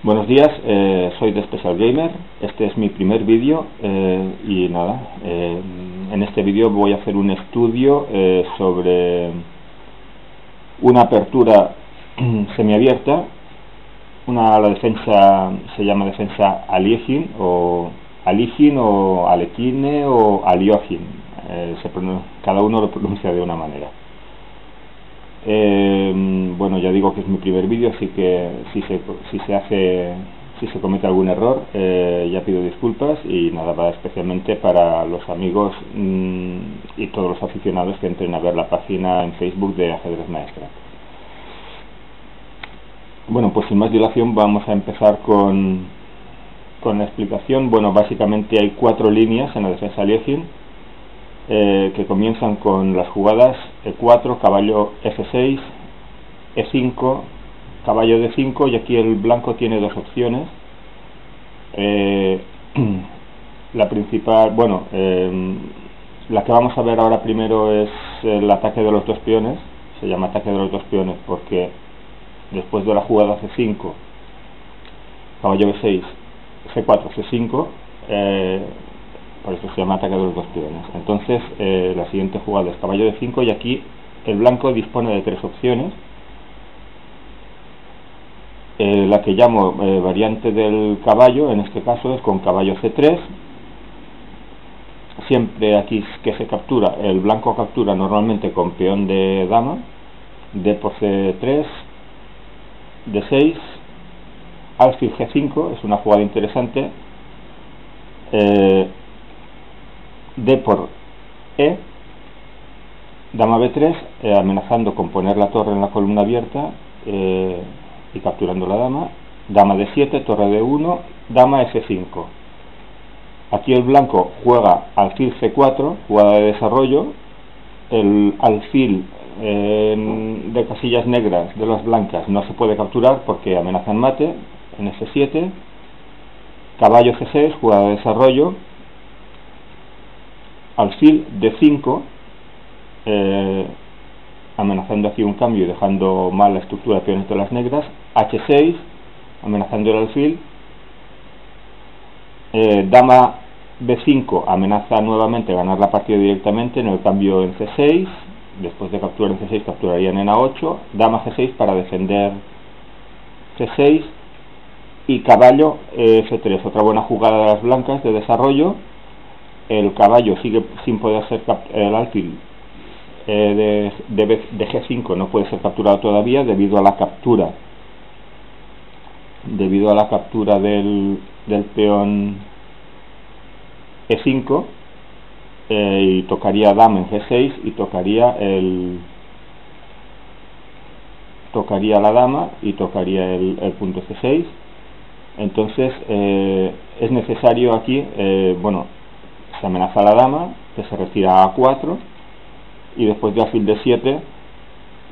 Buenos días, soy de Special Gamer. Este es mi primer vídeo y nada, en este vídeo voy a hacer un estudio sobre una apertura semiabierta. La defensa se llama defensa Aligin o Alequine o Aliogin, cada uno lo pronuncia de una manera. Bueno, ya digo que es mi primer vídeo, así que si se comete algún error, ya pido disculpas. Y nada, va especialmente para los amigos y todos los aficionados que entren a ver la página en Facebook de Ajedrez Maestra. Bueno, pues sin más dilación vamos a empezar con la explicación. Bueno, básicamente hay 4 líneas en la defensa Aligin, que comienzan con las jugadas E4, caballo F6, E5, caballo D5, y aquí el blanco tiene dos opciones. La principal, la que vamos a ver ahora primero es el ataque de los dos peones. Se llama ataque de los dos peones porque después de la jugada C5, caballo B6, C4, C5, por eso se llama ataque de los dos peones. Entonces la siguiente jugada es caballo D5, y aquí el blanco dispone de 3 opciones. La que llamo variante del caballo, en este caso, es con caballo C3. Siempre aquí que se captura, el blanco captura normalmente con peón de dama, D por C3, D6, alfil G5, es una jugada interesante, D por E, dama B3, amenazando con poner la torre en la columna abierta y capturando la dama, dama D7, torre D1, dama F5. Aquí el blanco juega alfil C4, jugada de desarrollo. El alfil de casillas negras de las blancas no se puede capturar porque amenazan mate en F7. Caballo C6, jugada de desarrollo. Alfil D5, amenazando aquí un cambio y dejando mal la estructura de peones de las negras. H6, amenazando el alfil. Dama B5 amenaza nuevamente ganar la partida directamente en el cambio en C6. Después de capturar en C6 capturarían en A8. Dama G6 para defender C6. Y caballo F3, otra buena jugada de las blancas de desarrollo. El caballo sigue sin poder ser el alfil de G5 no puede ser capturado todavía debido a la captura del peón E5, y tocaría dama en G6 y tocaría la dama y tocaría el punto C6. Entonces es necesario aquí, se amenaza a la dama, que se retira a A4, y después de alfil D7,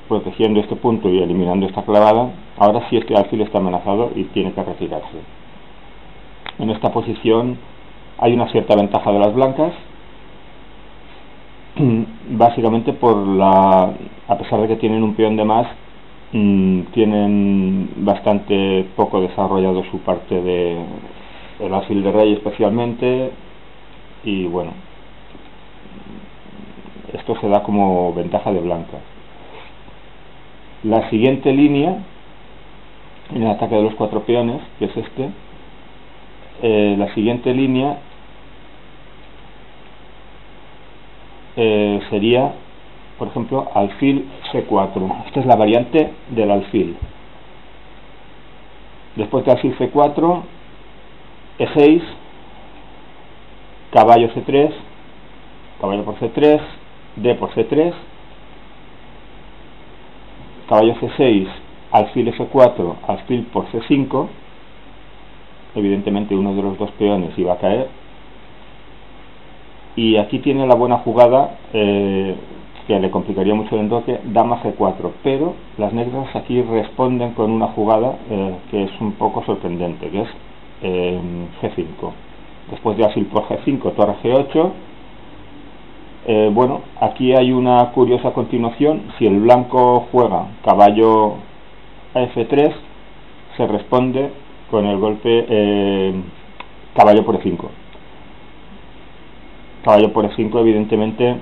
protegiendo este punto y eliminando esta clavada, ahora sí este alfil está amenazado y tiene que retirarse. En esta posición hay una cierta ventaja de las blancas, básicamente a pesar de que tienen un peón de más, tienen bastante poco desarrollado su parte de el alfil de rey especialmente, y bueno, esto se da como ventaja de blancas. La siguiente línea en el ataque de los 4 peones, que es la siguiente línea sería, por ejemplo, alfil C4. Esta es la variante del alfil. Después de alfil C4, E6, caballo C3, caballo por C3, D por C3, caballo C6, alfil F4, alfil por C5. Evidentemente uno de los dos peones iba a caer, y aquí tiene la buena jugada que le complicaría mucho el enroque, dama G4, pero las negras aquí responden con una jugada que es un poco sorprendente, que es G5. Después de alfil por G5, torre G8. Aquí hay una curiosa continuación. Si el blanco juega caballo a F3, se responde con el golpe caballo por E5. Caballo por E5, evidentemente,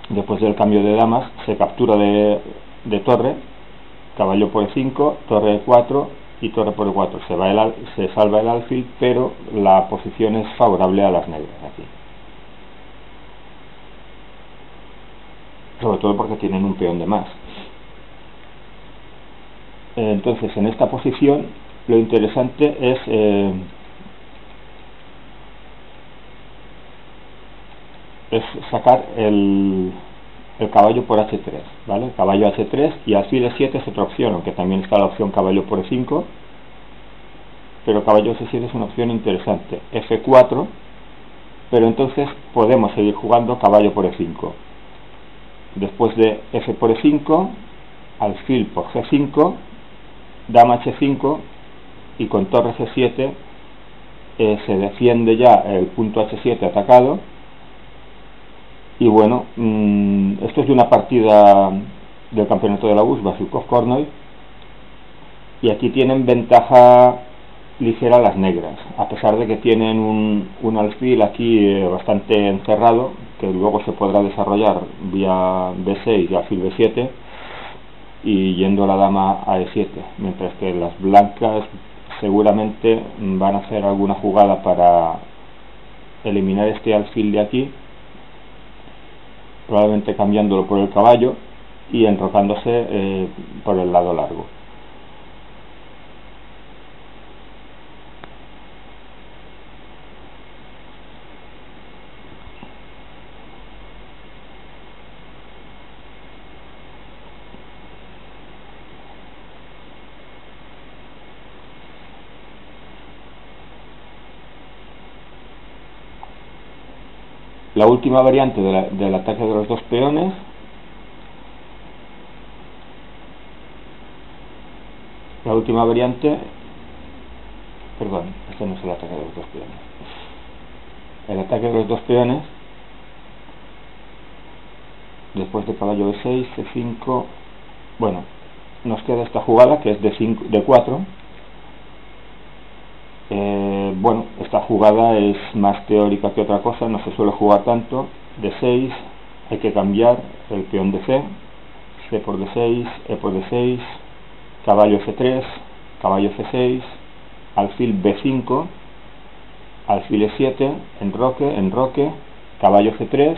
después del cambio de damas, se captura de torre, caballo por E5, torre E4 y torre por E4. Se salva el alfil, pero la posición es favorable a las negras aquí. Sobre todo porque tienen un peón de más. Entonces, en esta posición, lo interesante es sacar el caballo por H3, ¿vale? Caballo H3 y alfil E7 es otra opción, aunque también está la opción caballo por E5, pero caballo H7 es una opción interesante. F4, pero entonces podemos seguir jugando caballo por E5. Después de F por E5, alfil por G5, dama H5 y con torre G7 se defiende ya el punto H7 atacado. Y bueno, esto es de una partida del campeonato de la URSS, Basilkov-Kornoy, y aquí tienen ventaja ligera las negras, a pesar de que tienen un alfil aquí bastante encerrado, que luego se podrá desarrollar vía B6 y alfil B7 y yendo la dama a E7, mientras que las blancas seguramente van a hacer alguna jugada para eliminar este alfil de aquí, probablemente cambiándolo por el caballo y enrocándose por el lado largo. La última variante del ataque de los dos peones perdón, este no es el ataque de los dos peones. El ataque de los dos peones, después de caballo E6, C5, bueno, nos queda esta jugada que es de 4. Bueno, esta jugada es más teórica que otra cosa, no se suele jugar tanto. D6, hay que cambiar el peón de C por D6, E por D6, caballo F3, caballo C6, alfil B5, alfil E7, enroque, caballo C3,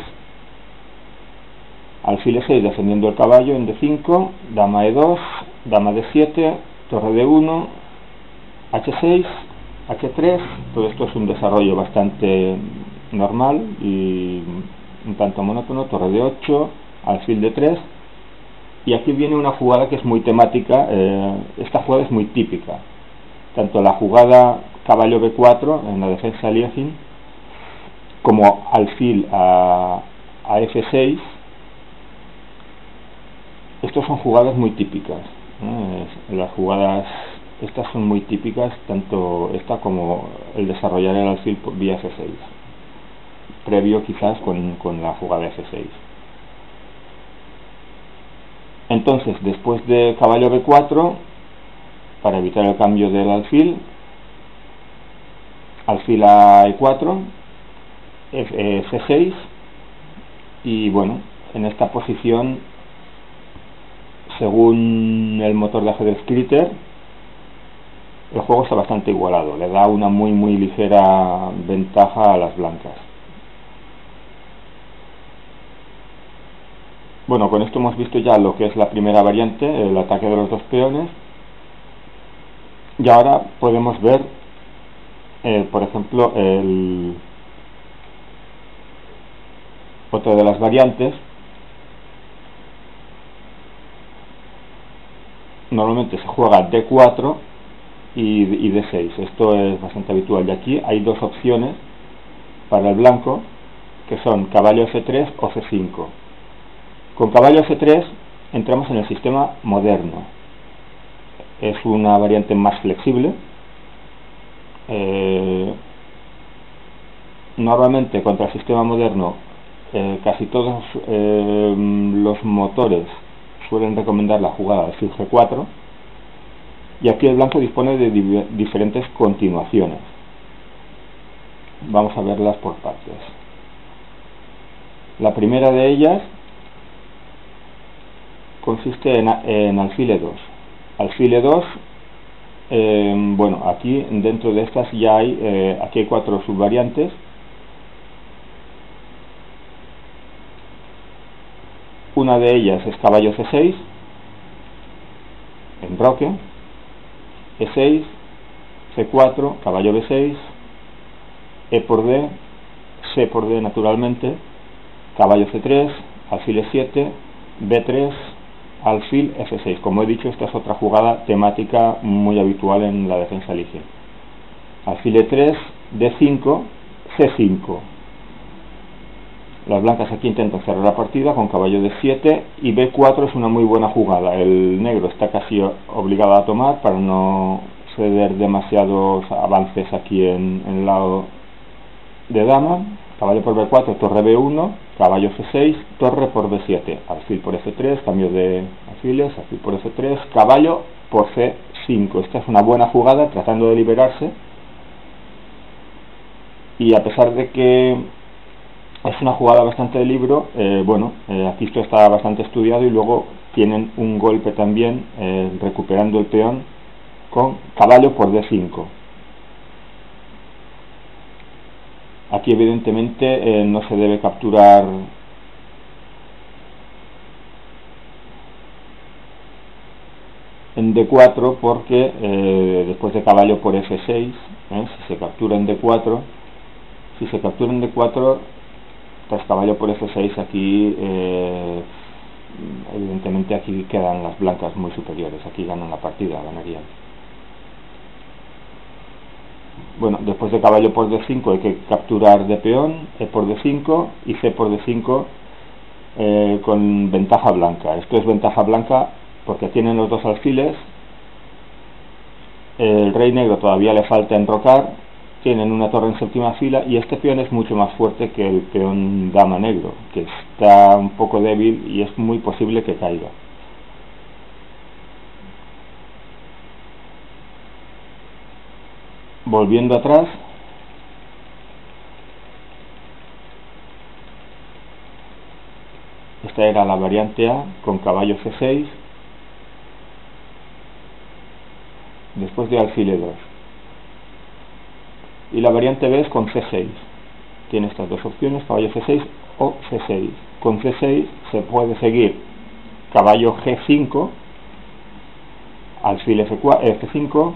alfil E6 defendiendo el caballo en D5, dama E2, dama D7, torre D1, H6, H3, todo esto es un desarrollo bastante normal y un tanto monótono, torre D8, alfil D3, y aquí viene una jugada que es muy temática. Esta jugada es muy típica, tanto la jugada caballo B4 en la defensa de Lieging como alfil a F6. Estas son jugadas muy típicas, las jugadas estas son muy típicas, tanto esta como el desarrollar el alfil vía F6, previo quizás con la jugada F6. Entonces, después de caballo B4, para evitar el cambio del alfil a E4, F6, y bueno, en esta posición, según el motor de ajedrez Kritter, el juego está bastante igualado, le da una muy ligera ventaja a las blancas. Bueno, con esto hemos visto ya lo que es la primera variante, el ataque de los dos peones, y ahora podemos ver, por ejemplo, otra de las variantes. Normalmente se juega D4 y D6, esto es bastante habitual, y aquí hay dos opciones para el blanco, que son caballo F3 o C5. Con caballo F3 entramos en el sistema moderno, es una variante más flexible. Normalmente contra el sistema moderno casi todos los motores suelen recomendar la jugada alfil G4, y aquí el blanco dispone de diferentes continuaciones. Vamos a verlas por partes. La primera de ellas consiste en alfil E2. Alfil E2, bueno, aquí dentro de estas ya hay, aquí hay 4 subvariantes. Una de ellas es caballo C6, enroque, E6, C4, caballo B6, E por D, C por D naturalmente, caballo C3, alfil E7, B3, alfil F6. Como he dicho, esta es otra jugada temática muy habitual en la defensa ligia. Alfil E3, D5, C5. Las blancas aquí intentan cerrar la partida con caballo D7 y B4 es una muy buena jugada. El negro está casi obligado a tomar para no ceder demasiados avances aquí en el lado de dama. Caballo por B4, torre B1, caballo C6, torre por B7, alfil por F3, cambio de alfiles, alfil por F3, caballo por C5. Esta es una buena jugada tratando de liberarse, y a pesar de que es una jugada bastante de libro, bueno, aquí esto está bastante estudiado, y luego tienen un golpe también recuperando el peón con caballo por D5. Aquí evidentemente no se debe capturar en D4 porque después de caballo por F6, si se captura en D4, tras caballo por F6 aquí evidentemente aquí quedan las blancas muy superiores, aquí ganan la partida, ganarían. Bueno, después de caballo por D5 hay que capturar de peón, E por D5 y C por D5 con ventaja blanca. Esto es ventaja blanca porque tienen los dos alfiles, el rey negro todavía le falta enrocar, tienen una torre en séptima fila y este peón es mucho más fuerte que el peón dama negro, que está un poco débil y es muy posible que caiga. Volviendo atrás, esta era la variante A con caballo C6, después de alfil E2, y la variante B es con C6. Tiene estas dos opciones, caballo C6 o C6. Con C6 se puede seguir caballo G5, alfil F5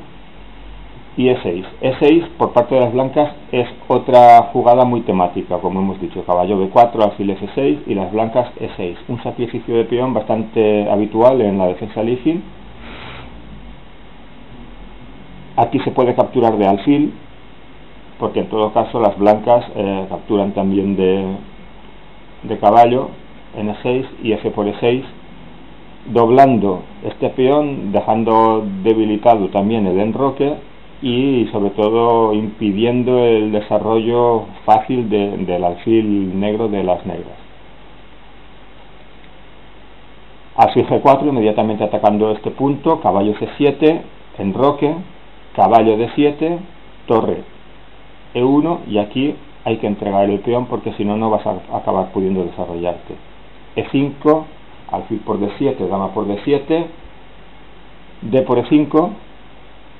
y E6. E6 por parte de las blancas es otra jugada muy temática, como hemos dicho, caballo B4, alfil F6 y las blancas E6. Un sacrificio de peón bastante habitual en la defensa ligia. Aquí se puede capturar de alfil, porque en todo caso las blancas capturan también de caballo en E6 y F por E6, doblando este peón, dejando debilitado también el enroque y sobre todo impidiendo el desarrollo fácil del alfil negro de las negras. Alfil G4 inmediatamente atacando este punto, caballo C7, enroque, caballo D7, torre E1, y aquí hay que entregar el peón porque si no, no vas a acabar pudiendo desarrollarte. E5, alfil por D7, dama por D7, D por E5,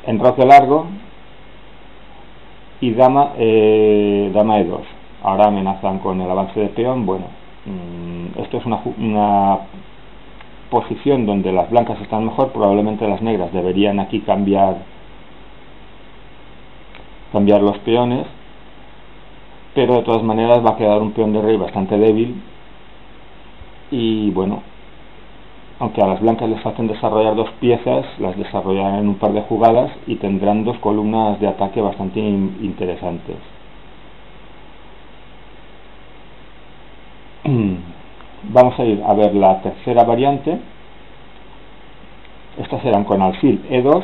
enroque largo y dama E2. Ahora amenazan con el avance de peón. Bueno, esto es una posición donde las blancas están mejor, probablemente las negras deberían aquí cambiar los peones, pero de todas maneras va a quedar un peón de rey bastante débil, y bueno, aunque a las blancas les falten desarrollar dos piezas, las desarrollarán en un par de jugadas y tendrán dos columnas de ataque bastante interesantes. Vamos a ir a ver la tercera variante. Estas serán con alfil E2,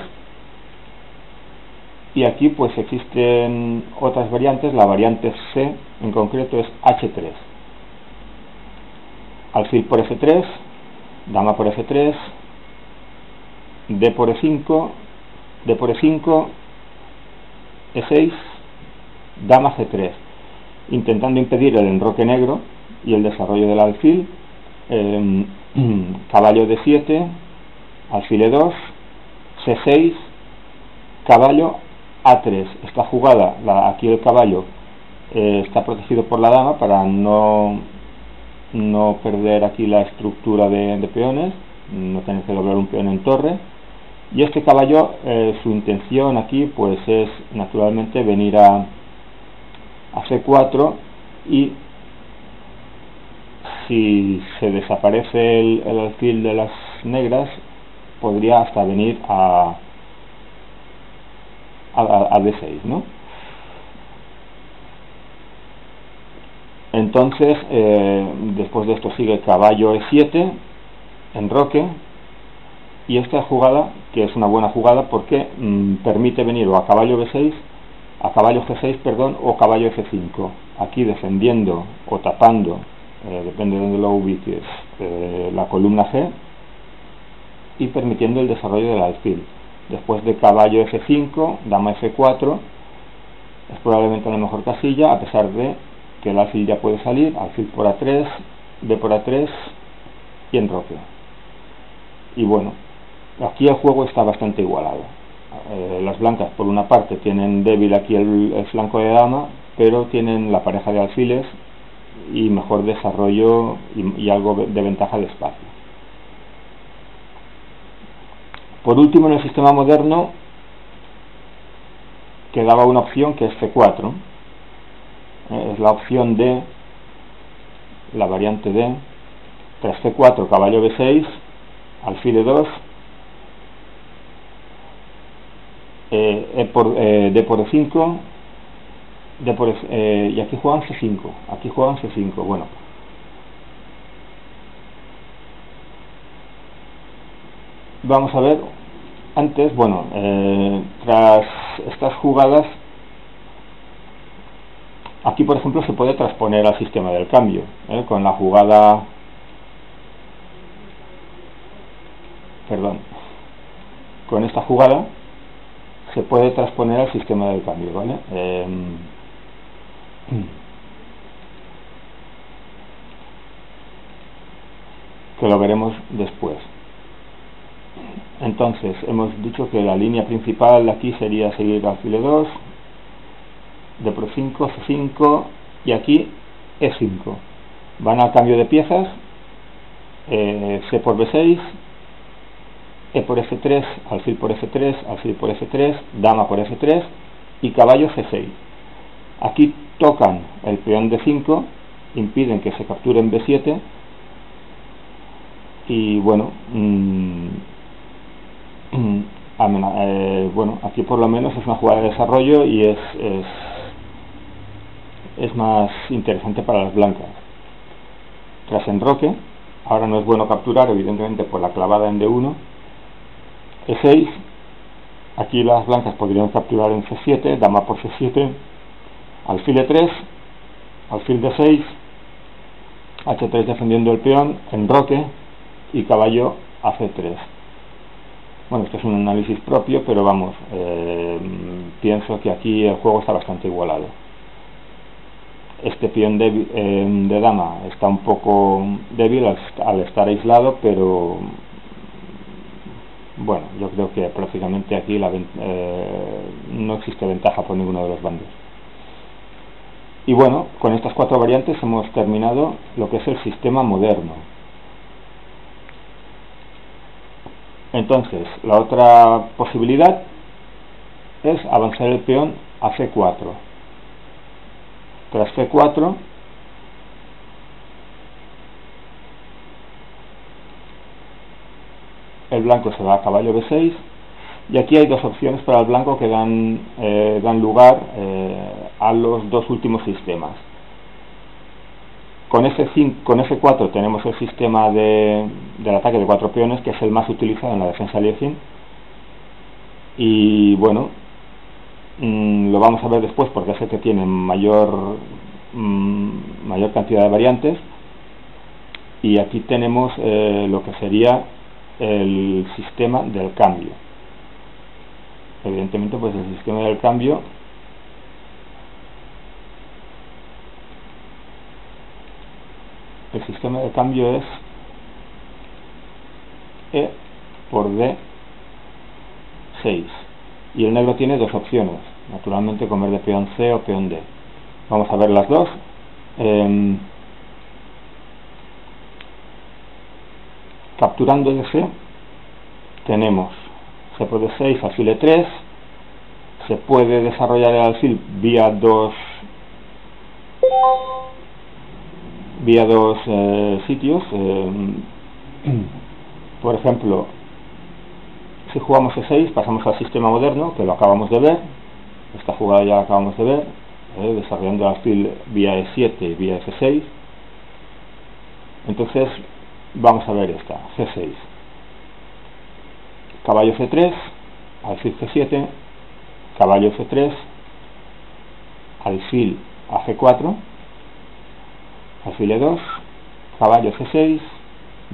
y aquí pues existen otras variantes. La variante C en concreto es H3, alfil por F3, dama por F3, D por E5, D por E5, E6, dama C3, intentando impedir el enroque negro y el desarrollo del alfil. Caballo D7, alfil E2, C6, caballo A3. Esta jugada, aquí el caballo está protegido por la dama para no perder aquí la estructura de peones, no tener que doblar un peón en torre. Y este caballo, su intención aquí pues es naturalmente venir a C4, y si se desaparece el alfil de las negras, podría hasta venir a D6, ¿no? Entonces, después de esto sigue caballo E7, enroque, y esta jugada, que es una buena jugada porque permite venir o a caballo B6, a caballo G6, perdón, o caballo F5, aquí defendiendo o tapando, depende de donde lo ubiques, la columna G, y permitiendo el desarrollo del alfil. Después de caballo F5, dama F4, es probablemente la mejor casilla, a pesar de que el alfil ya puede salir, alfil por A3, B por A3 y enroque. Y bueno, aquí el juego está bastante igualado. Las blancas por una parte tienen débil aquí el flanco de dama, pero tienen la pareja de alfiles y mejor desarrollo y algo de ventaja de espacio. Por último, en el sistema moderno quedaba una opción que es C4, es la opción D, la variante D. Tras C4, caballo B6, alfil E2, D por E5, y aquí juegan C5, bueno, vamos a ver antes, bueno, tras estas jugadas, aquí por ejemplo se puede transponer al sistema del cambio, con la jugada, con esta jugada se puede transponer al sistema del cambio, ¿vale? Que lo veremos después. Entonces, hemos dicho que la línea principal aquí sería seguir alfil E2, D por 5, C5 y aquí E5. Van al cambio de piezas, C por B6, E por F3, alfil por F3, alfil por F3, dama por F3 y caballo C6. Aquí tocan el peón D5, impiden que se capture en B7 y bueno, bueno, aquí por lo menos es una jugada de desarrollo y es más interesante para las blancas. Tras enroque, ahora no es bueno capturar, evidentemente por la clavada en D1, E6, aquí las blancas podrían capturar en C7, dama por C7, alfil E3, alfil D6, H3 defendiendo el peón, enroque y caballo a C3. Bueno, esto es un análisis propio, pero vamos, pienso que aquí el juego está bastante igualado. Este peón de dama está un poco débil al estar aislado, pero bueno, yo creo que prácticamente aquí no existe ventaja por ninguno de los bandos. Y bueno, con estas cuatro variantes hemos terminado lo que es el sistema moderno. Entonces, la otra posibilidad es avanzar el peón a C4. Tras C4, el blanco se va a caballo B6 y aquí hay dos opciones para el blanco que dan lugar a los dos últimos sistemas. Con F4 tenemos el sistema del ataque de 4 peones, que es el más utilizado en la defensa Lieging, y bueno, lo vamos a ver después porque es el que tiene mayor cantidad de variantes. Y aquí tenemos lo que sería el sistema del cambio. evidentemente pues el sistema del cambio es E por D6 y el negro tiene dos opciones, naturalmente comer de peón C o peón D. Vamos a ver las dos. Capturando de C tenemos C por D6, alfil E3. Se puede desarrollar el alfil vía dos sitios. Por ejemplo, si jugamos E6 pasamos al sistema moderno, que lo acabamos de ver. Esta jugada ya la acabamos de ver, desarrollando el alfil vía E7 y vía F6. Entonces vamos a ver esta, G6, caballo C3, alfil G7, caballo F3, alfil a G4, alfil E2, caballo C6,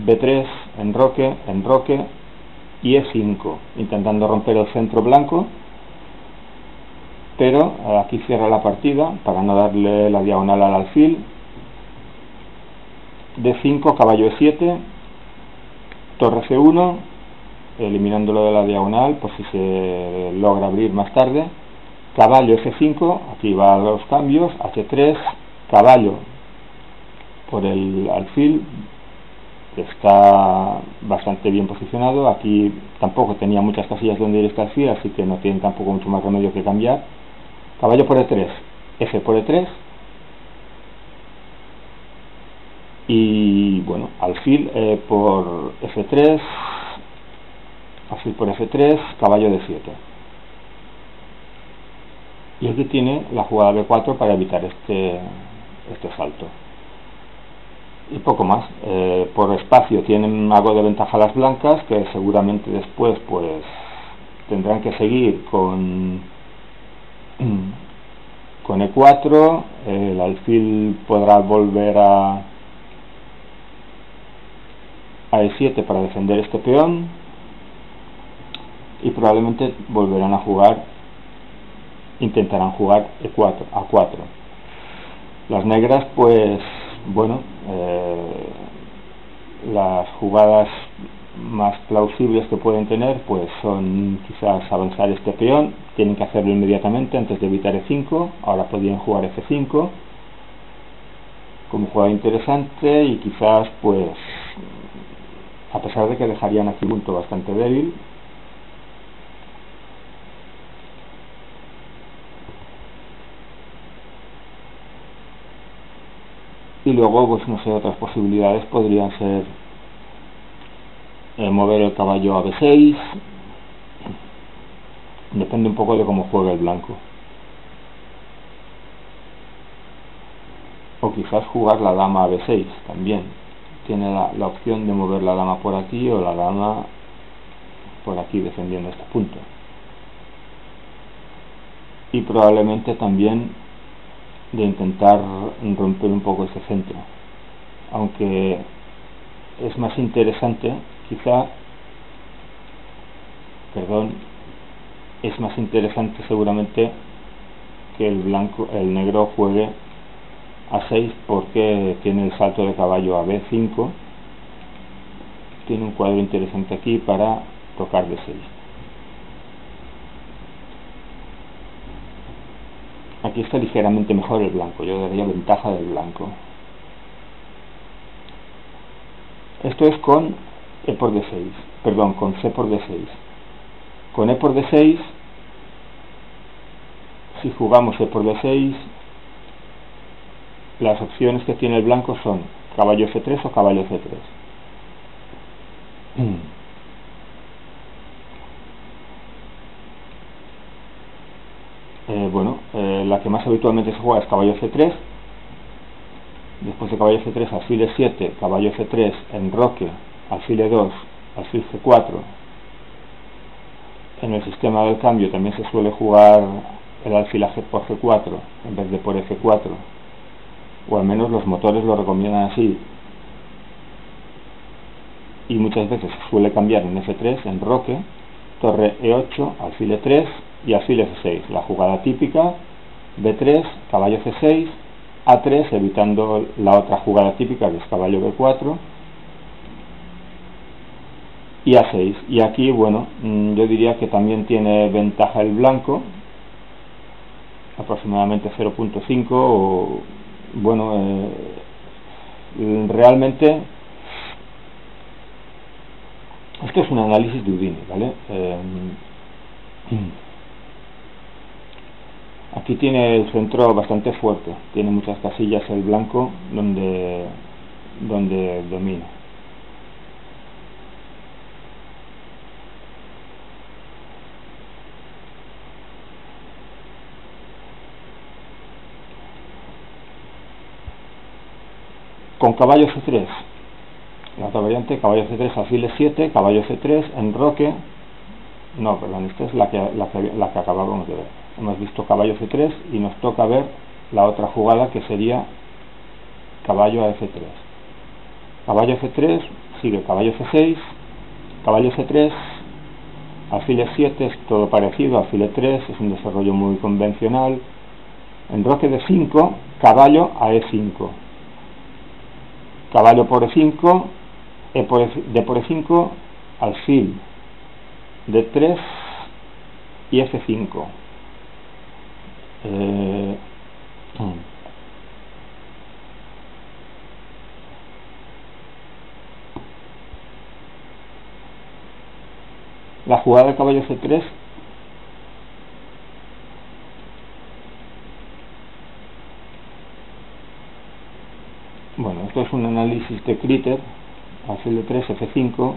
B3, enroque y E5, intentando romper el centro blanco, pero aquí cierra la partida para no darle la diagonal al alfil. D5, caballo E7, torre C1, eliminándolo de la diagonal por si se logra abrir más tarde. Caballo F5, aquí va a los cambios, H3, caballo por el alfil, que está bastante bien posicionado. Aquí tampoco tenía muchas casillas donde ir este alfil, así que no tienen tampoco mucho más remedio que cambiar. Caballo por E3, F por E3, y bueno, alfil por F3, alfil por F3, caballo D7. Y aquí tiene la jugada B4 para evitar este salto. Y poco más. Por espacio tienen algo de ventaja las blancas, que seguramente después pues tendrán que seguir con E4. El alfil podrá volver a E7 para defender este peón, y probablemente volverán a jugar, intentarán jugar E4, A4. Las negras pues bueno, las jugadas más plausibles que pueden tener pues son quizás avanzar este peón. Tienen que hacerlo inmediatamente antes de evitar E5. Ahora podrían jugar F5 como jugada interesante, y quizás pues a pesar de que dejarían aquí un punto bastante débil, y luego pues no sé, otras posibilidades podrían ser mover el caballo a B6. Depende un poco de cómo juegue el blanco, o quizás jugar la dama a B6 también. Tiene la opción de mover la dama por aquí o la dama por aquí defendiendo este punto, y probablemente también de intentar romper un poco ese centro, aunque es más interesante es más interesante seguramente que el negro juegue A6, porque tiene el salto de caballo a B5, tiene un cuadro interesante aquí para tocar D6. Aquí está ligeramente mejor el blanco, yo daría ventaja del blanco. Esto es con E por D6, perdón, con C por D6. Con E por D6, si jugamos E por D6, las opciones que tiene el blanco son caballo F3 o caballo C3. La que más habitualmente se juega es caballo C3. Después de caballo C3, alfil E7, caballo F3, enroque, alfil E2, alfil C4. En el sistema del cambio también se suele jugar el alfil a G por G4 en vez de por F4, o al menos los motores lo recomiendan así, y muchas veces se suele cambiar en F3, enroque, torre E8, alfil E3 y alfil F6. La jugada típica, B3, caballo C6, A3, evitando la otra jugada típica que es caballo B4, y A6. Y aquí, bueno, yo diría que también tiene ventaja el blanco, aproximadamente 0.5, o bueno, realmente esto es un análisis de Houdini, ¿vale? Aquí tiene el centro bastante fuerte, tiene muchas casillas el blanco donde domina. Con caballo C3, la otra variante, caballo C3, alfil E7, caballo C3, enroque. No, perdón, esta es la que acabábamos de ver. Hemos visto caballo C3 y nos toca ver la otra jugada, que sería caballo a F3. Caballo F3, sigue caballo C6, caballo C3, alfil E7, es todo parecido, alfil E3, es un desarrollo muy convencional. Enroque de 5, caballo a E5. Caballo por E5, D por E5, alfil D3 y F5. La jugada de caballo C3 bueno, esto es un análisis de Critter, alfil D3, F5,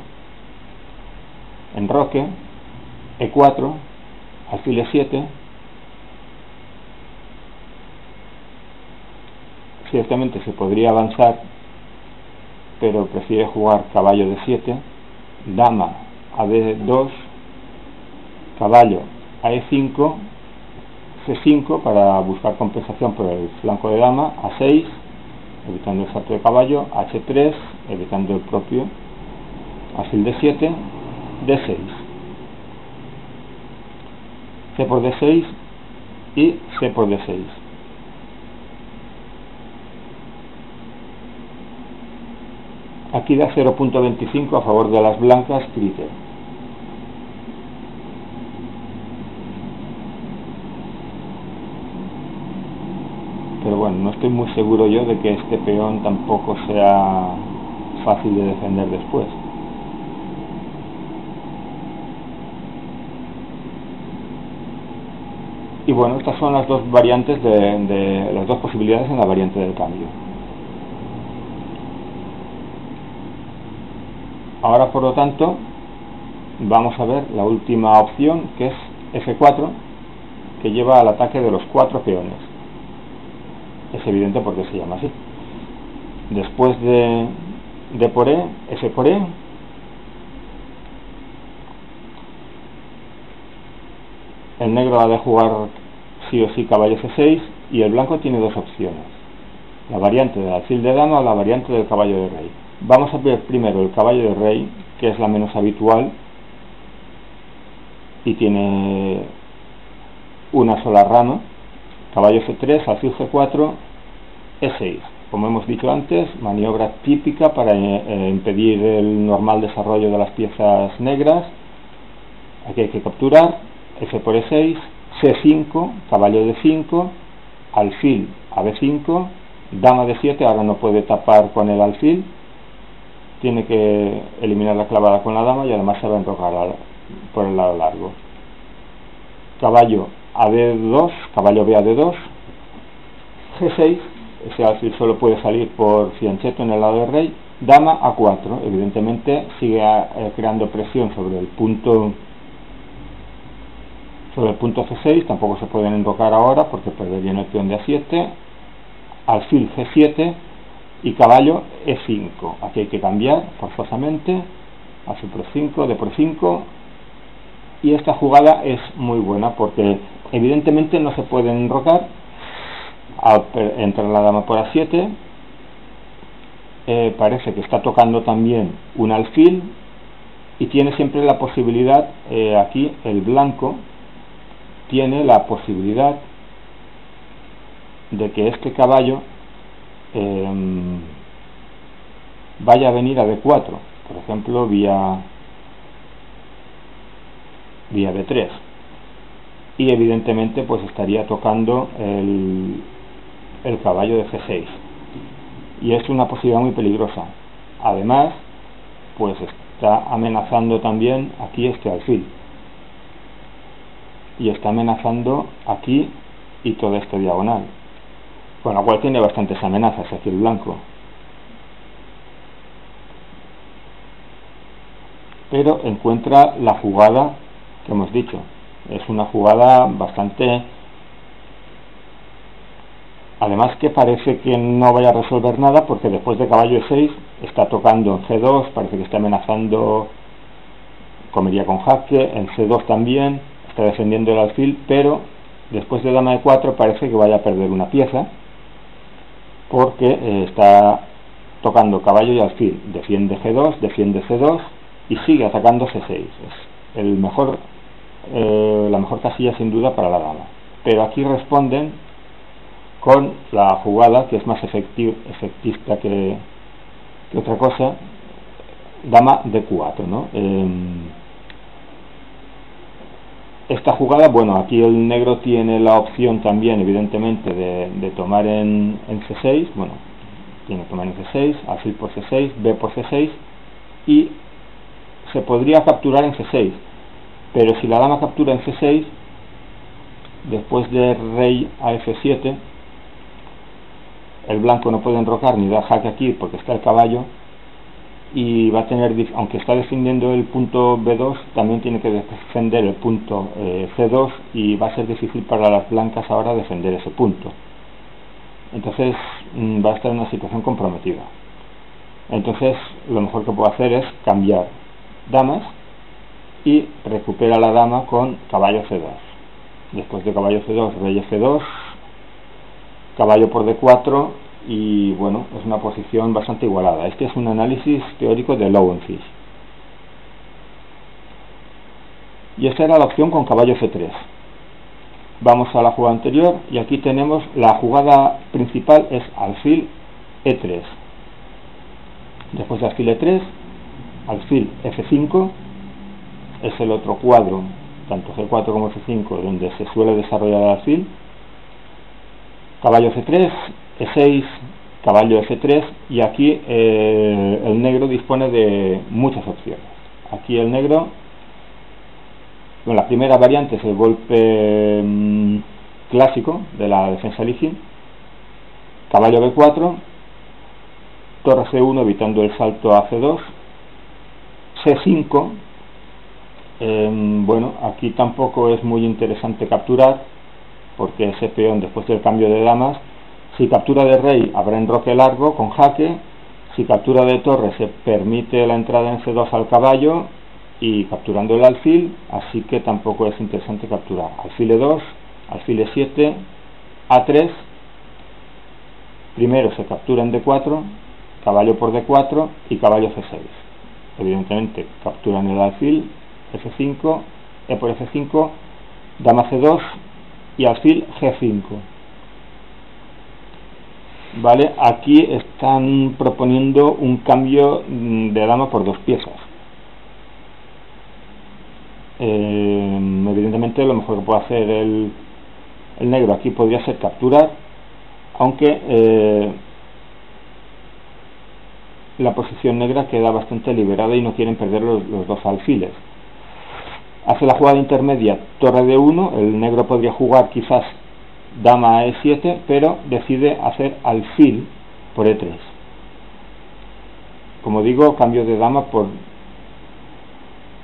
enroque, E4, alfil E7. Ciertamente se podría avanzar, pero prefiere jugar caballo D7, dama a D2, caballo a E5, C5 para buscar compensación por el flanco de dama, A6, evitando el salto de caballo, H3, evitando el propio, alfil D7, D6, C por D6 y C por D6. Aquí da 0.25 a favor de las blancas, Critter. Pero bueno, no estoy muy seguro yo de que este peón tampoco sea fácil de defender después. Y bueno, estas son las dos variantes de las dos posibilidades en la variante del cambio. Ahora, por lo tanto, vamos a ver la última opción, que es F4, que lleva al ataque de los 4 peones. Es evidente porque se llama así. Después de D por E, F por E, el negro ha de jugar sí o sí caballo F6 y el blanco tiene dos opciones: la variante del alfil de dama o la variante del caballo de rey. Vamos a ver primero el caballo de rey, que es la menos habitual y tiene una sola rama. Caballo F3, alfil G4, E6. Como hemos dicho antes, maniobra típica para impedir el normal desarrollo de las piezas negras. Aquí hay que capturar, F por E6, C5, caballo D5, alfil a B5, dama D7, ahora no puede tapar con el alfil, tiene que eliminar la clavada con la dama y además se va a enrocar por el lado largo. Caballo a D2, caballo B a D2, G6, ese alfil solo puede salir por fianchetto en el lado del rey, dama a 4, evidentemente sigue creando presión sobre el punto C6, tampoco se pueden enrocar ahora porque perderían el peón de A7, alfil G7 y caballo E5. Aquí hay que cambiar forzosamente, alfil por 5, D por 5, y esta jugada es muy buena porque evidentemente no se pueden enrocar. Entra la dama por A7, parece que está tocando también un alfil, y tiene siempre la posibilidad, aquí el blanco tiene la posibilidad de que este caballo vaya a venir a D4, por ejemplo vía B3, y evidentemente pues estaría tocando el caballo de G6, y es una posibilidad muy peligrosa. Además pues está amenazando también aquí este alfil, y está amenazando aquí y toda esta diagonal, con lo cual tiene bastantes amenazas aquí el blanco. Pero encuentra la jugada que hemos dicho, es una jugada bastante, además que parece que no vaya a resolver nada, porque después de caballo E6 está tocando en G2, parece que está amenazando, comería con jaque, en C2 también, está defendiendo el alfil, pero después de dama E4 parece que vaya a perder una pieza, porque está tocando caballo y alfil, defiende G2, defiende C2 y sigue atacando C6. Es la mejor casilla sin duda para la dama, pero aquí responden con la jugada que es más efectista que otra cosa, dama D4, ¿no? Esta jugada, bueno, aquí el negro tiene la opción también evidentemente de tomar en C6, bueno, tiene que tomar en C6, alfil por C6, B por C6, y se podría capturar en C6, pero si la dama captura en C6, después de rey a F7, el blanco no puede enrocar ni dar jaque aquí porque está el caballo, y va a tener, aunque está defendiendo el punto B2, también tiene que defender el punto C2, y va a ser difícil para las blancas ahora defender ese punto. Entonces va a estar en una situación comprometida. Entonces lo mejor que puedo hacer es cambiar damas y recupera la dama con caballo C2. Después de caballo C2, rey F2, caballo por D4, y bueno, es una posición bastante igualada. Este es un análisis teórico de Löwenfils. Y esta era la opción con caballo F3. Vamos a la jugada anterior, y aquí tenemos la jugada principal, es alfil E3. Después de alfil E3, alfil F5, es el otro cuadro, tanto G4 como F5, donde se suele desarrollar el alfil. Caballo F3, E6, caballo F3, y aquí el negro dispone de muchas opciones. Aquí el negro, bueno, la primera variante es el golpe clásico de la defensa Legion, caballo B4, torre C1 evitando el salto a C2, C5, bueno, aquí tampoco es muy interesante capturar, porque ese peón después del cambio de damas, si captura de rey habrá enroque largo con jaque, si captura de torre se permite la entrada en C2 al caballo y capturando el alfil, así que tampoco es interesante capturar. Alfil E2, alfil E7, A3, primero se captura en D4, caballo por D4 y caballo C6. Evidentemente capturan el alfil, F5, E por F5, dama C2 y alfil G5. Vale, aquí están proponiendo un cambio de dama por dos piezas. Evidentemente lo mejor que puede hacer el negro aquí podría ser capturar, aunque la posición negra queda bastante liberada y no quieren perder los dos alfiles. Hace la jugada intermedia torre D1, el negro podría jugar quizás dama a E7, pero decide hacer alfil por E3. Como digo, cambio de dama por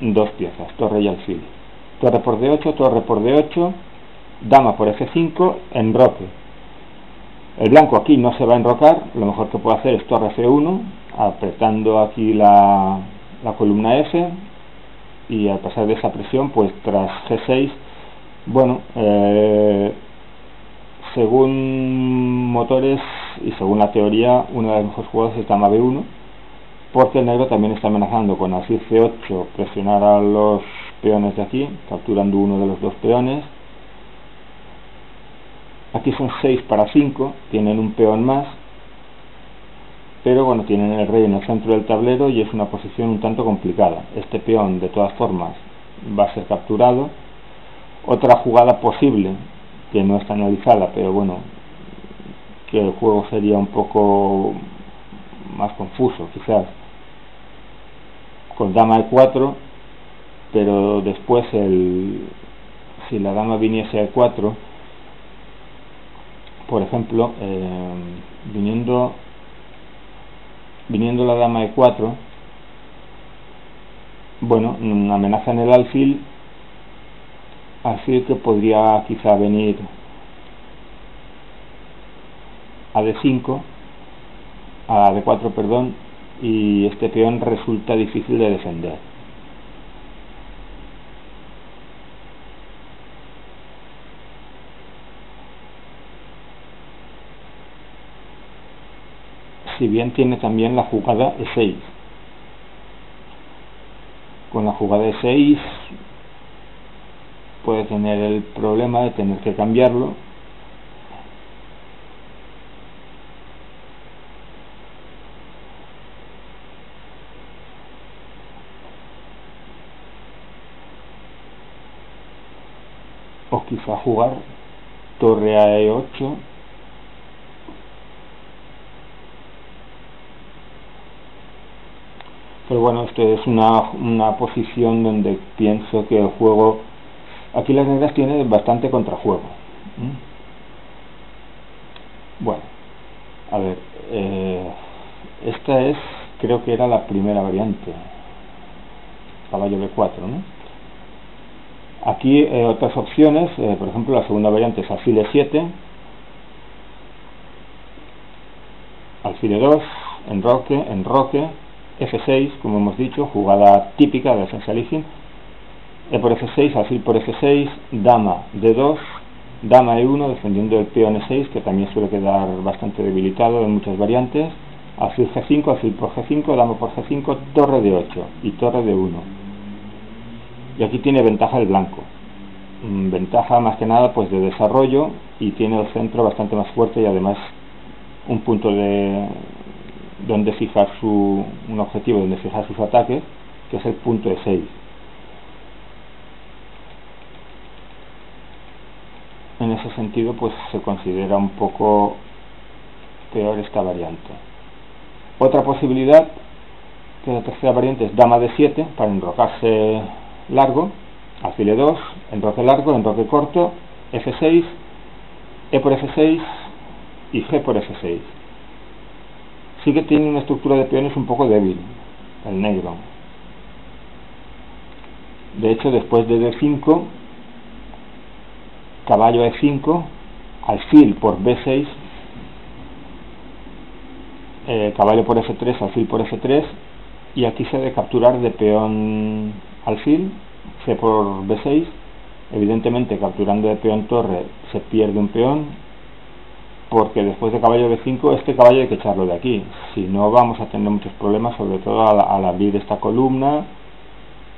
dos piezas, torre y alfil. Torre por D8, torre por D8, dama por F5, enroque. El blanco aquí no se va a enrocar, lo mejor que puede hacer es torre F1, apretando aquí la columna F, y al pasar de esa presión, pues tras G6, bueno, según motores y según la teoría, una de las mejores jugadas es dama B1, porque el negro también está amenazando con alfil C8 presionar a los peones de aquí, capturando uno de los dos peones. Aquí son 6 para 5, tienen un peón más, pero bueno, tienen el rey en el centro del tablero y es una posición un tanto complicada. Este peón de todas formas va a ser capturado. Otra jugada posible, que no está analizada, pero bueno, que el juego sería un poco más confuso quizás, con dama E4, pero después si la dama viniese a E4, por ejemplo, viniendo la dama E4, bueno, amenaza en el alfil, así que podría quizá venir a D5, a D4, perdón, y este peón resulta difícil de defender. Si bien tiene también la jugada E6. Con la jugada E6 puede tener el problema de tener que cambiarlo. O quizá jugar torre a E8. Pero bueno, esto es una posición donde pienso que el juego, aquí las negras tienen bastante contrajuego. Bueno, a ver, esta es, creo que era la primera variante, caballo B4, ¿no? Aquí otras opciones, por ejemplo la segunda variante es alfil E7, alfil E2, enroque, F6, como hemos dicho, jugada típica de defensa leasing, E por F6, alfil por F6, dama D2, dama E1 defendiendo el peón E6, que también suele quedar bastante debilitado en muchas variantes, alfil G5, alfil por G5, dama por G5, torre D8 y torre D1. Y aquí tiene ventaja el blanco, ventaja más que nada pues de desarrollo, y tiene el centro bastante más fuerte y además un punto de donde fijar un objetivo donde fijar sus ataques, que es el punto E6. En ese sentido pues se considera un poco peor esta variante. Otra posibilidad, que la tercera variante, es dama D7 para enrocarse largo, alfil E2, enroque largo, enroque corto, F6, E por F6 y G por F6. Sí que tiene una estructura de peones un poco débil el negro. De hecho, después de D5, caballo E5, alfil por B6, caballo por F3, alfil por F3, y aquí se debe capturar de peón alfil, C por B6. Evidentemente, capturando de peón torre se pierde un peón, porque después de caballo B5 este caballo hay que echarlo de aquí, si no vamos a tener muchos problemas, sobre todo al abrir esta columna.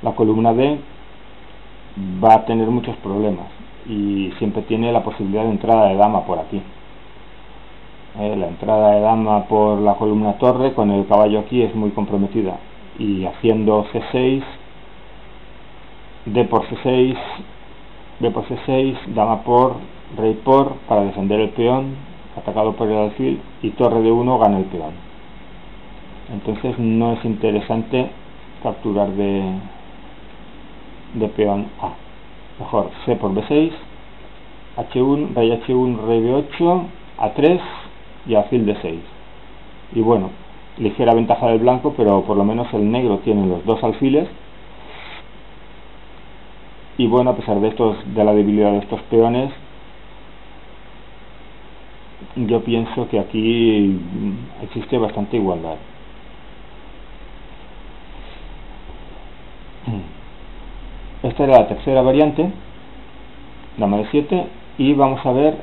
La columna D va a tener muchos problemas y siempre tiene la posibilidad de entrada de dama por aquí. La entrada de dama por la columna torre con el caballo aquí es muy comprometida, y haciendo C6, D por C6, B por C6, dama por, rey por, para defender el peón atacado por el alfil, y torre de 1 gana el peón. Entonces no es interesante capturar de peón A. Mejor C por B6, H1, rey H1, rey B8, A3 y alfil D6. Y bueno, ligera ventaja del blanco, pero por lo menos el negro tiene los dos alfiles. Y bueno, a pesar de la debilidad de estos peones, yo pienso que aquí existe bastante igualdad. Esta era la tercera variante, dama de 7, y vamos a ver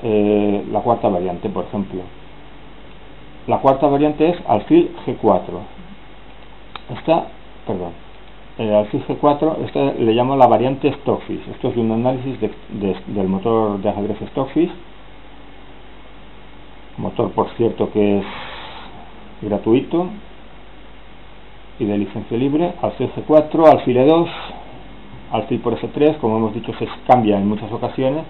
la cuarta variante, por ejemplo. La cuarta variante es alfil G4. alfil G4, esta le llamo la variante Stockfish. Esto es un análisis del motor de ajedrez Stockfish, motor por cierto que es gratuito y de licencia libre. Alfil G4, alfil E2, alfil por F3, como hemos dicho se cambia en muchas ocasiones.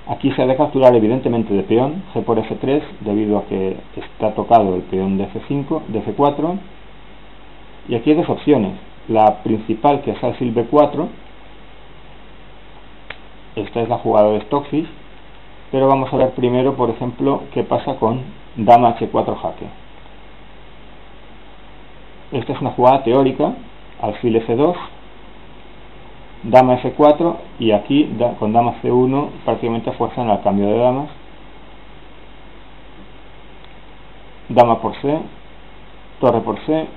Aquí se ha de capturar evidentemente de peón, G por F3, debido a que está tocado el peón de F5, de F4. Y aquí hay dos opciones. La principal, que es alfil B4, esta es la jugada de Stockfish, pero vamos a ver primero, por ejemplo, qué pasa con dama H4 jaque. Esta es una jugada teórica, alfil F2, dama F4, y aquí con dama C1 prácticamente fuerzan al cambio de damas. Dama por C, torre por C,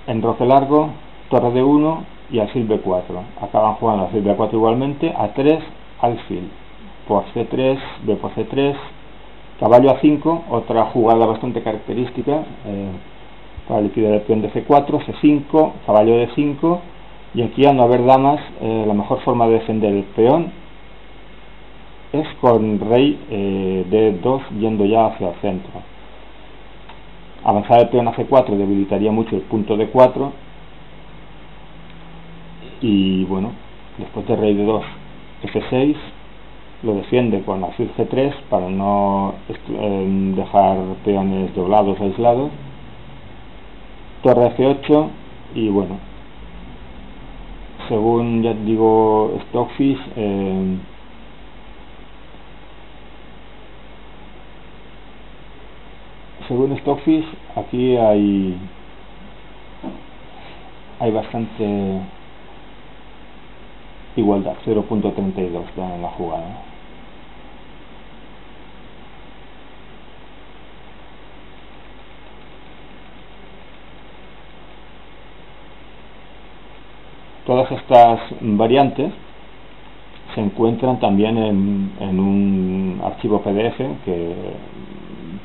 enroque largo, torre D1 y alfil B4. Acaban jugando alfil B4 igualmente, A3, alfil por C3, B por C3, caballo A5, otra jugada bastante característica para liquidar el peón de C4, C5, caballo D5. Y aquí, al no haber damas, la mejor forma de defender el peón es con rey D2 yendo ya hacia el centro. Avanzar el peón a C4 debilitaría mucho el punto D4. Y bueno, después de rey D2, F6, lo defiende con alfil G3 para no dejar peones doblados, aislados. Torre F8 y bueno, según ya digo Stockfish, según Stockfish aquí hay bastante igualdad, 0.32 en la jugada. Todas estas variantes se encuentran también en un archivo PDF que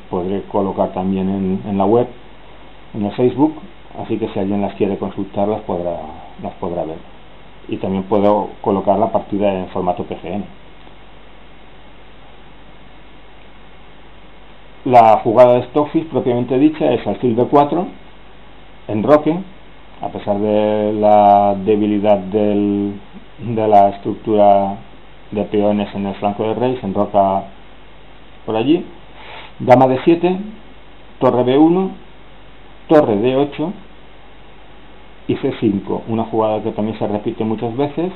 podré colocar también en la web, en el Facebook, así que si alguien las quiere consultar las podrá ver. Y también puedo colocar la partida en formato PGN. La jugada de Stockfish propiamente dicha es alfil B4, enroque. A pesar de la debilidad de la estructura de peones en el flanco del rey, se enroca por allí. Dama D7, torre B1, torre D8 y C5. Una jugada que también se repite muchas veces.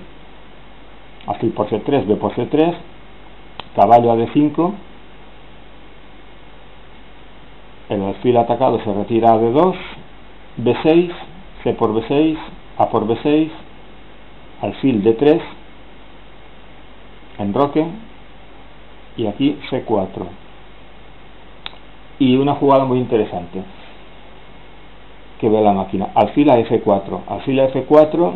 Alfil por C3, B por C3, caballo a D5. El alfil atacado se retira a D2, B6, C por B6, A por B6, alfil D3, enroque y aquí C4. Y una jugada muy interesante que ve la máquina, alfil a F4. Alfil a F4,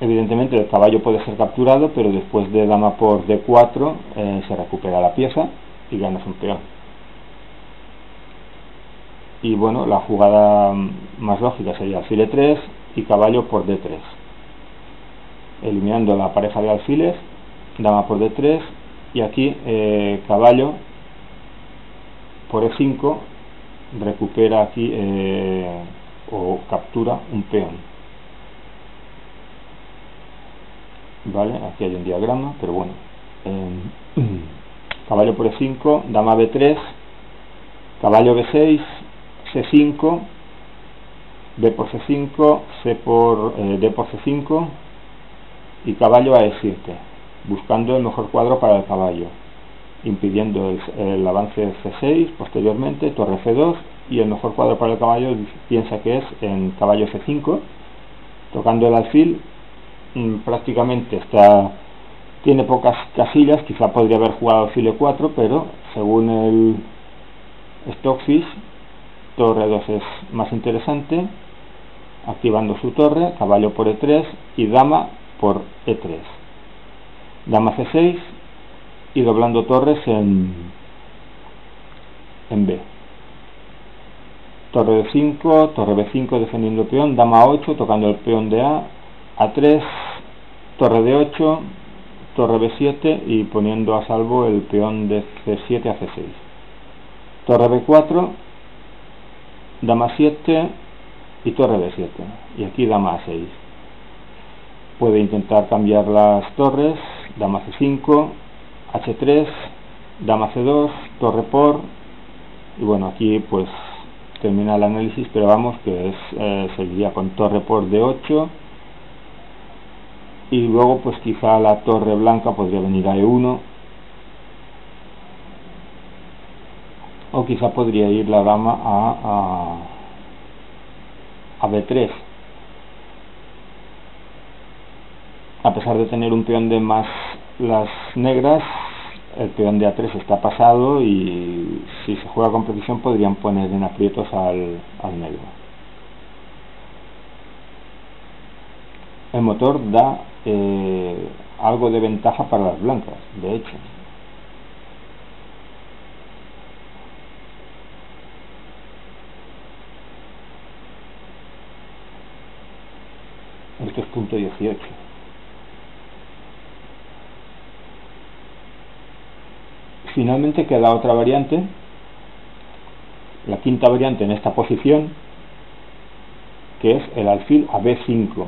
evidentemente el caballo puede ser capturado, pero después de dama por D4 se recupera la pieza y ganas un peón. Y bueno, la jugada más lógica sería alfil E3 y caballo por D3, eliminando la pareja de alfiles, dama por D3 y aquí caballo por E5 recupera aquí o captura un peón. Vale, aquí hay un diagrama, pero bueno, caballo por E5, dama B3, caballo B6, C5, B por C5, C por D por C5 y caballo a E7, buscando el mejor cuadro para el caballo, impidiendo el avance de C6 posteriormente, torre F2 y el mejor cuadro para el caballo piensa que es en caballo F5, tocando el alfil. Prácticamente tiene pocas casillas, quizá podría haber jugado alfil E4, pero según el Stockfish, torre 2 es más interesante, activando su torre, caballo por E3 y dama por E3, dama C6 y doblando torres en B. torre de 5, torre B5 defendiendo el peón, dama 8 tocando el peón de A3, torre de 8, torre B7 y poniendo a salvo el peón de C7 a C6, torre B4, dama 7 y torre B7, y aquí dama A6. Puede intentar cambiar las torres, dama C5, H3, dama C2, torre por, y bueno, aquí pues termina el análisis, pero vamos que es seguiría con torre por D8, y luego pues quizá la torre blanca podría venir a E1, o quizá podría ir la dama a B3. A pesar de tener un peón de más las negras, el peón de A3 está pasado y si se juega con precisión podrían poner en aprietos al negro. El motor da algo de ventaja para las blancas, de hecho. Esto es punto 18. Finalmente queda otra variante, la quinta variante en esta posición, que es el alfil a B5.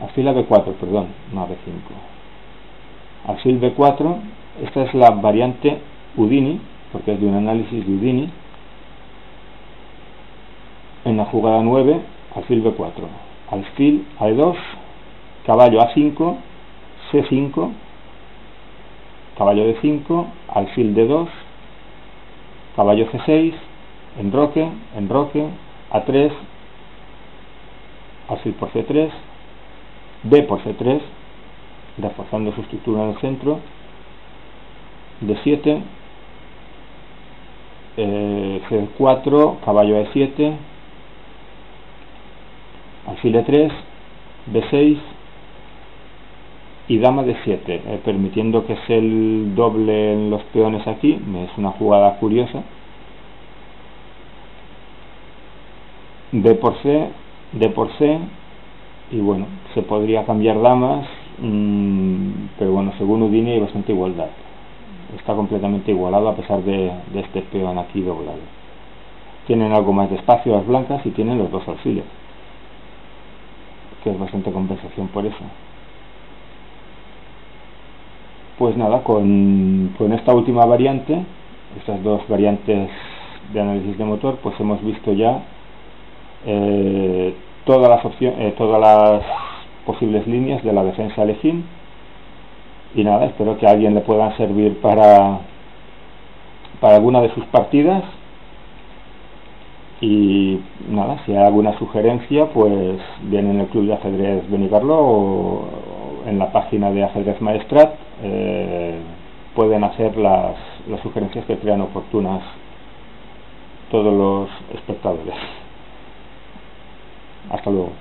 Alfil a B4, perdón, no a B5. Alfil B4, esta es la variante Houdini, porque es de un análisis de Houdini. En la jugada 9, alfil B4, alfil a E2, caballo A5, C5, caballo D5, alfil D2, caballo C6, enroque, A3, alfil por C3, B por C3, reforzando su estructura en el centro, D7, C4, caballo a E7, alfil E3, B6 y dama D7, permitiendo que se el doble en los peones aquí. Es una jugada curiosa. B por C, D por C, y bueno, se podría cambiar damas, pero bueno, según Houdini hay bastante igualdad, está completamente igualado a pesar de este peón aquí doblado. Tienen algo más de espacio las blancas y tienen los dos alfiles, que es bastante compensación por eso. Pues nada, con esta última variante, estas dos variantes de análisis de motor, pues hemos visto ya todas las posibles líneas de la defensa Lejín. Y nada, espero que a alguien le puedan servir para alguna de sus partidas. Y nada, si hay alguna sugerencia, pues bien en el club de ajedrez Benicarló o en la página de Ajedrez Maestrat, pueden hacer las sugerencias que crean oportunas todos los espectadores. Hasta luego.